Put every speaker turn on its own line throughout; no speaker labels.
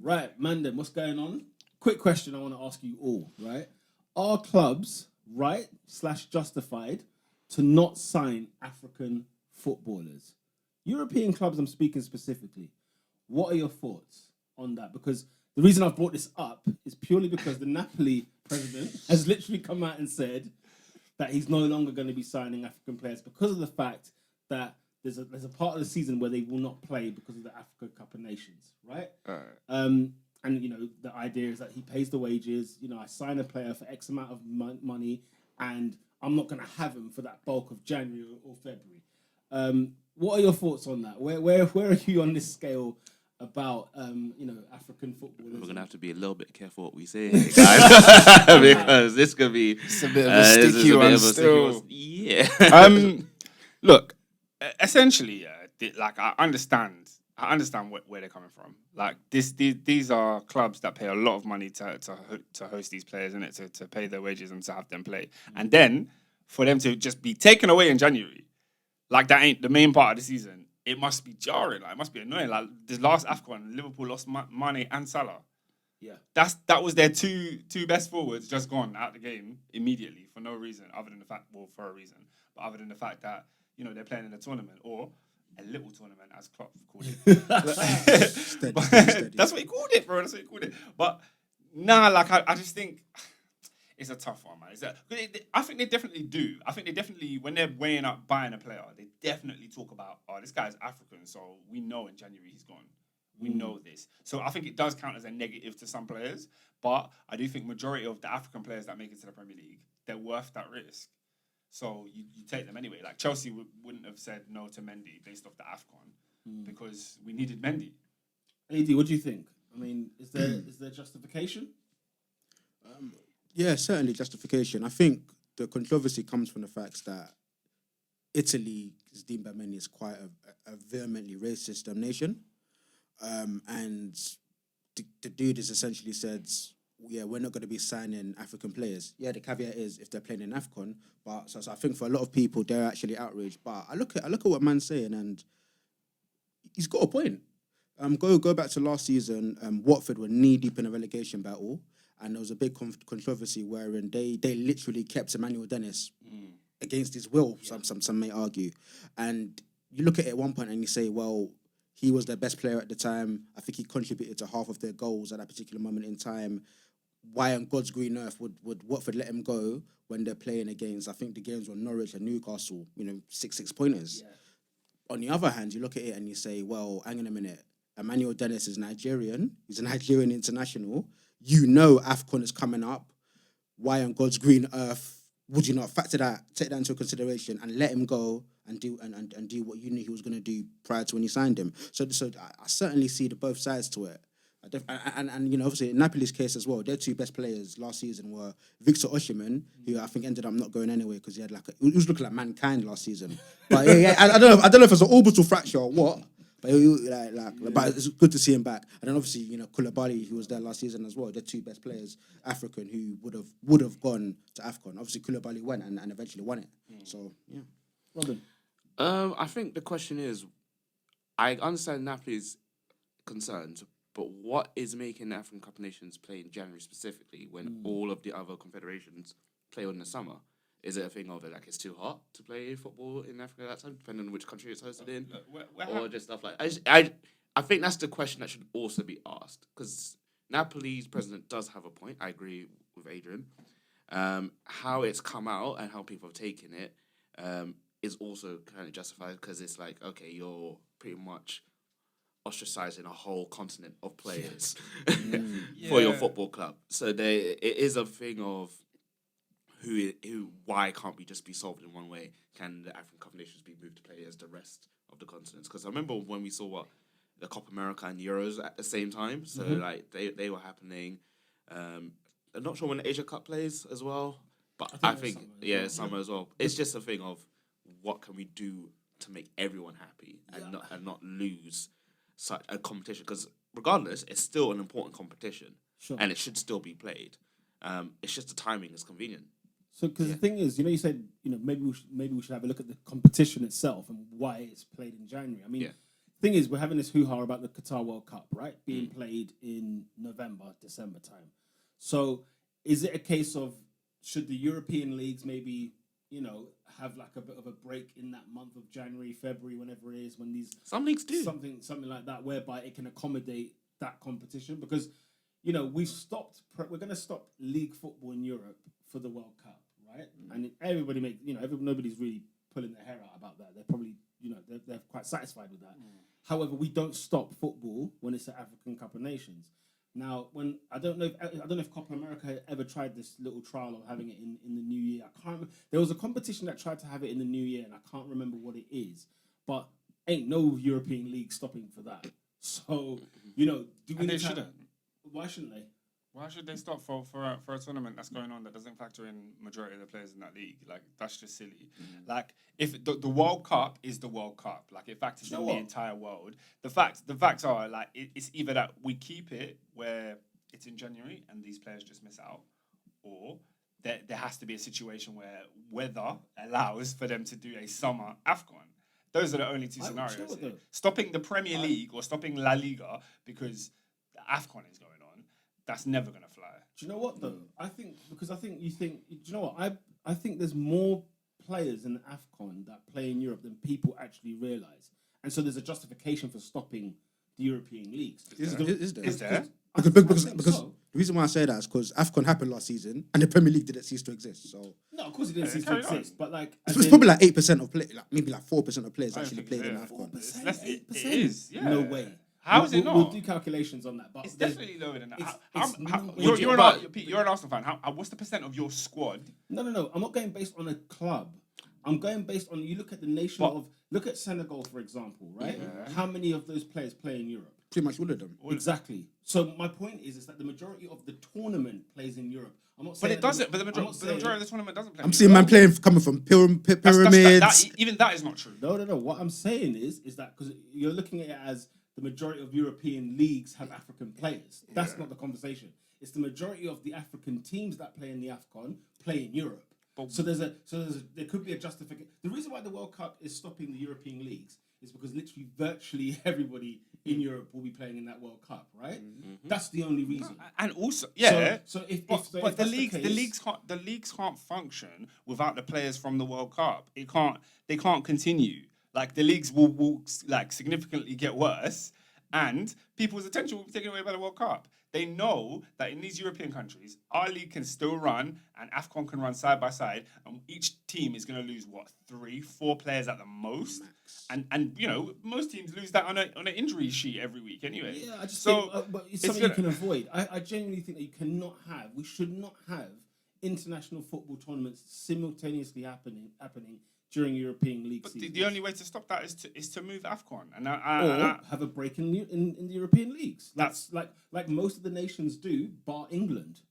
Right, Mandem, what's going on? Quick question I want to ask you all, right? Are clubs right/justified to not sign African footballers? European clubs, I'm speaking specifically. What are your thoughts on that? Because the reason I've brought this up is purely because the Napoli president has literally come out and said that he's no longer going to be signing African players because of the fact that there's a part of the season where they will not play because of the Africa Cup of Nations, right? And the idea is that he pays the wages. I sign a player for X amount of money, and I'm not going to have him for that bulk of January or February. What are your thoughts on that? Where are you on this scale about African footballers?
We're gonna have to be a little bit careful what we say, guys, because this could be
it's a bit of a sticky one still.
Yeah.
Look, essentially, I understand where they're coming from. Like these are clubs that pay a lot of money to host these players, and to pay their wages and to have them play, and then for them to just be taken away in January, like that ain't the main part of the season. It must be jarring. Like, it must be annoying. Like the last AFCON, Liverpool lost Mane and Salah.
Yeah,
that was their two best forwards just gone out the game immediately for no reason other than the fact, for a reason, but other than the fact that they're playing in a tournament or a little tournament, as Klopp called it. Steady. That's what he called it, bro. That's what he called it. But I just think it's a tough one, man. I think they definitely do. I think they definitely, when they're weighing up buying a player, they definitely talk about, this guy's African, so we know in January he's gone. We know this. So I think it does count as a negative to some players, but I do think majority of the African players that make it to the Premier League, they're worth that risk. So you take them anyway. Like Chelsea wouldn't have said no to Mendy based off the AFCON because we needed Mendy.
AD, what do you think? I mean, is there justification?
Yeah, certainly justification. I think the controversy comes from the fact that Italy is deemed by many as quite a vehemently racist nation. And the dude has essentially said, we're not going to be signing African players. Yeah, the caveat is if they're playing in AFCON. But so I think for a lot of people, they're actually outraged. But I look at what man's saying, and he's got a point. Go back to last season. Watford were knee deep in a relegation battle, and there was a big controversy wherein they literally kept Emmanuel Dennis against his will. Yeah. Some may argue, and you look at it at one point and you say, well, he was their best player at the time. I think he contributed to half of their goals at that particular moment in time. Why on God's green earth would Watford let him go when they're playing against, I think the games were Norwich and Newcastle, 6 pointers. Yeah. On the other hand, you look at it and you say, well, hang on a minute. Emmanuel Dennis is Nigerian. He's a Nigerian international. AFCON is coming up. Why on God's green earth would you not take that into consideration and let him go and do what you knew he was going to do prior to when you signed him? So I certainly see both sides to it. And obviously in Napoli's case as well, their two best players last season were Victor Osimhen, who I think ended up not going anywhere because he had he was looking like mankind last season. But I don't know if it's an orbital fracture or what. But but it's good to see him back. And then obviously Koulibaly, who was there last season as well, their two best players, African, who would have gone to AFCON. Obviously Koulibaly went and eventually won it. So yeah,
Robin.
I think the question is, I understand Napoli's concerns, but what is making the African Cup of Nations play in January specifically when all of the other confederations play in the summer? Is it a thing of it's too hot to play football in Africa at that time, depending on which country it's hosted in, or just stuff like that? I think that's the question that should also be asked, because Napoli's president does have a point. I agree with Adrian. How it's come out and how people have taken it is also kind of justified, because it's like, okay, you're pretty much ostracizing a whole continent of players for your football club. So it is a thing of why can't we just be solved in one way? Can the African Cup of Nations be moved to play as the rest of the continents? Because I remember when we saw the Copa America and Euros at the same time. So they were happening. I'm not sure when the Asia Cup plays as well, but I think summer as well. It's just a thing of what can we do to make everyone happy and not lose such a competition, because regardless, it's still an important competition, and it should still be played. It's just the timing is convenient.
So, because the thing is, you said, maybe we should have a look at the competition itself and why it's played in January. I mean, thing is, we're having this hoo-ha about the Qatar World Cup, right? Being played in November, December time. So is it a case of, should the European leagues maybe, have like a bit of a break in that month of January, February, whenever it is, when these...
Some leagues do.
Something like that, whereby it can accommodate that competition? Because, we're going to stop league football in Europe for the World Cup, right? And everybody nobody's really pulling their hair out about that. They're probably, they're quite satisfied with that. However, we don't stop football when it's the African Cup of Nations. Now, I don't know if Copa America had ever tried this little trial of having it in the new year. I can't remember. There was a competition that tried to have it in the new year, and I can't remember what it is. But ain't no European league stopping for that. So, do we
And they
need to
shouldn't.
Why shouldn't they?
Why should they stop for a tournament that's going on that doesn't factor in majority of the players in that league? Like, that's just silly. Like, if the World Cup is the World Cup, like it factors in the entire world. The facts are like it's either that we keep it where it's in January and these players just miss out, or there has to be a situation where weather allows for them to do a summer AFCON. Those are the only two scenarios. Stopping the Premier League or stopping La Liga because the AFCON is going on, that's never going to fly.
Do you know what though? I think you think. Do you know what? I think there's more players in the AFCON that play in Europe than people actually realise, and so there's a justification for stopping the European leagues.
Is there?
I
Because
think
the
so.
reason why I say that is because AFCON happened last season and the Premier League didn't cease to exist. So
No, of course it didn't cease to exist, but like
it's probably like 8% of play, like maybe like 4% of players
I don't
actually
think
played
so,
in
yeah.
AFCON.
4%,
It
8%.
is, yeah.
No way.
How is it not?
We'll do calculations on that, but
It's definitely lower than that.
it's not-
You're an Arsenal fan. What's the percent of your squad?
No. I'm not going based on a club. I'm going based on, you look at the nation look at Senegal, for example, right?
Yeah.
How many of those players play in Europe?
Pretty much all of them.
Exactly. So my point is that the majority of the tournament plays in Europe. I'm not
But
saying
it doesn't. But the
I'm not
majority
saying-
of the tournament doesn't play.
I'm seeing man playing coming from pyramids.
Even that is not true.
No. What I'm saying is that because you're looking at it as the majority of European leagues have African players. That's not the conversation. It's the majority of the African teams that play in the AFCON play in Europe. So there could be a justification. The reason why the World Cup is stopping the European leagues is because literally virtually everybody in Europe will be playing in that World Cup, right? That's the only reason.
And also, yeah.
So if
But
that's
the
case-
leagues can't function without the players from the World Cup. They can't continue. Like the leagues will like significantly get worse, and people's attention will be taken away by the World Cup. They know that in these European countries, our league can still run and AFCON can run side by side, and each team is going to lose 3-4 players at the most, and most teams lose that on an injury sheet every week anyway.
Yeah, I just
so
think, but it's something you can avoid. I genuinely think that we should not have international football tournaments simultaneously happening during European league
But
seasons.
the only way to stop that is to move AFCON
or have a break in the European leagues. That's like most of the nations do, bar England.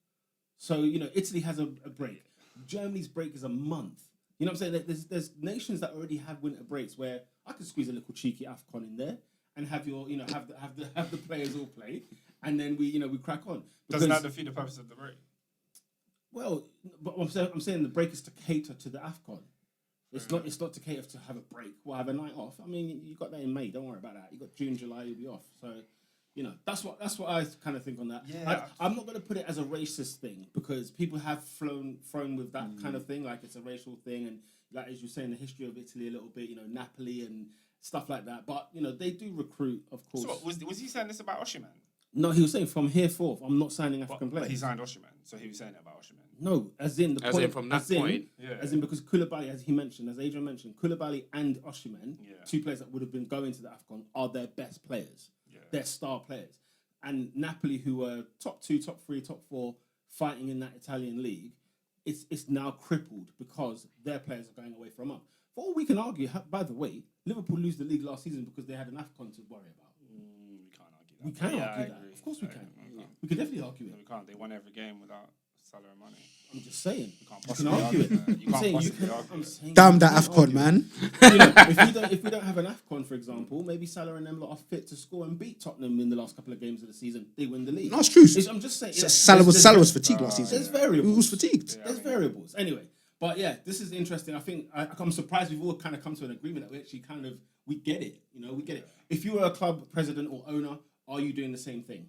So Italy has a break. Germany's break is a month. You know what I'm saying? There's nations that already have winter breaks where I can squeeze a little cheeky AFCON in there and have your have the players all play, and then we crack on.
Doesn't that defeat the purpose of the break?
Well, but I'm saying the break is to cater to the AFCON. It's not to cater to have a break or have a night off. I mean, you got that in May. Don't worry about that. You got June, July. You'll be off. So, that's what I kind of think on that.
Yeah.
I'm not going to put it as a racist thing because people have thrown with that kind of thing, like it's a racial thing, and like as you say in the history of Italy a little bit, Napoli and stuff like that. But they do recruit, of course.
So was he saying this about Osimhen?
No, he was saying from here forth, I'm not signing African players.
But he signed Osimhen, so he was saying it about Osimhen.
No, as in the
As
point.
in from that point.
Yeah.
As in because Koulibaly, as Adrian mentioned, Koulibaly and Osimhen, two players that would have been going to the AFCON, are their best players.
Yeah.
They're star players. And Napoli, who were top 2, top 3, top 4, fighting in that Italian league, it's now crippled because their players are going away from up. For all we can argue, by the way, Liverpool lose the league last season because they had an AFCON to worry about.
We can't argue that.
We can
Yeah,
argue
I
that.
agree.
Of course we
I
can.
agree.
We can definitely argue
No,
it.
we can't. They won every game without Salah and Mane.
I'm just saying.
You can't
You can
possibly
argue it.
argue that. You
I'm
can't
saying you
possibly
can.
argue
I'm
it.
saying
Damn
you
that
can
AFCON,
argue it.
man.
If we don't have an AFCON, for example, maybe Salah and them lot are fit to score and beat Tottenham in the last couple of games of the season. They win the league.
No, it's true.
I'm just saying.
Salah was fatigued last season.
There's variables.
He was fatigued.
There's variables. Anyway, but yeah, this is interesting. I think I'm surprised we've all kind of come to an agreement that we actually kind of We get it. We get it. If you were a club president or owner, are you doing the same thing?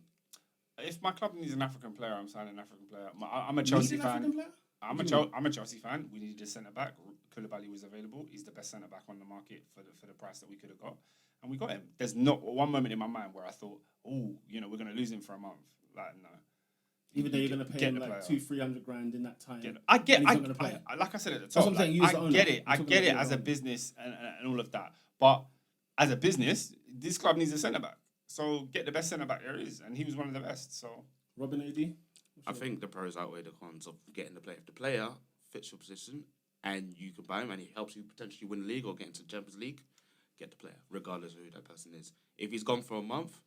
If my club needs an African player, I'm signing an African player. I'm a Chelsea fan.
African player?
I'm a Chelsea fan. We needed a centre back. Koulibaly was available. He's the best centre back on the market for the price that we could have got, and we got him. There's not one moment in my mind where I thought, oh, we're going to lose him for a month. Like, no.
Even though you're going to pay him like 200-300 grand in that time.
I get.
And he's not gonna play.
Like I said at the
That's
top,
what I'm saying,
like,
you as the
I
owner.
get it.
I'm
I
talking
get
about
it
you
as
as
a
the owner.
business and all of that. But as a business, this club needs a centre back. So get the best centre back there is, and he was one of the best. So
Robin AD?
I think the pros outweigh the cons of getting the player. If the player fits your position and you can buy him and he helps you potentially win the league or get into the Champions League, get the player, regardless of who that person is. If he's gone for a month,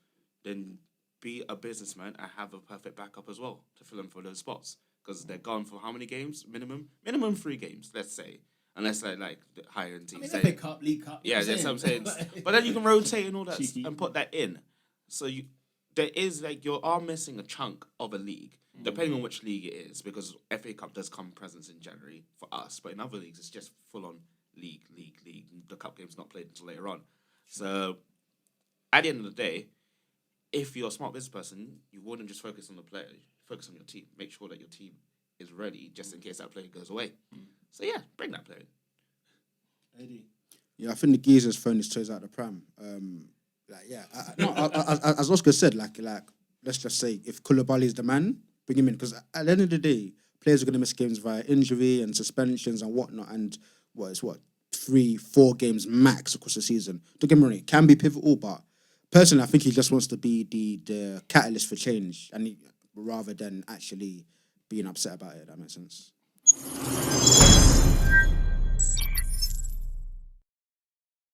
then be a businessman and have a perfect backup as well to fill in for those spots. Because they're gone for how many games? Minimum 3 games, let's say. Unless they're like the higher end teams.
They pick up, League Cup.
Yeah, that's what I'm saying. But then you can rotate and all that
Cheeky.
and put that in. So there is like you are missing a chunk of a league, depending on which league it is, because FA Cup does come presence in January for us, but in other leagues it's just full on league. The cup game's not played until later on. So at the end of the day, if you're a smart business person, you wouldn't just focus on the player, you focus on your team. Make sure that your team is ready just in case that player goes away. So yeah, bring that player in.
AD.
Yeah, I think the geezer's thrown his toes out the pram. As Oscar said, like let's just say if Koulibaly is the man, bring him in, because at the end of the day, players are going to miss games via injury and suspensions and whatnot, and 3-4 games max across the season. Don't get me wrong, it can be pivotal, but personally, I think he just wants to be the catalyst for change, and rather than actually being upset about it. That makes sense.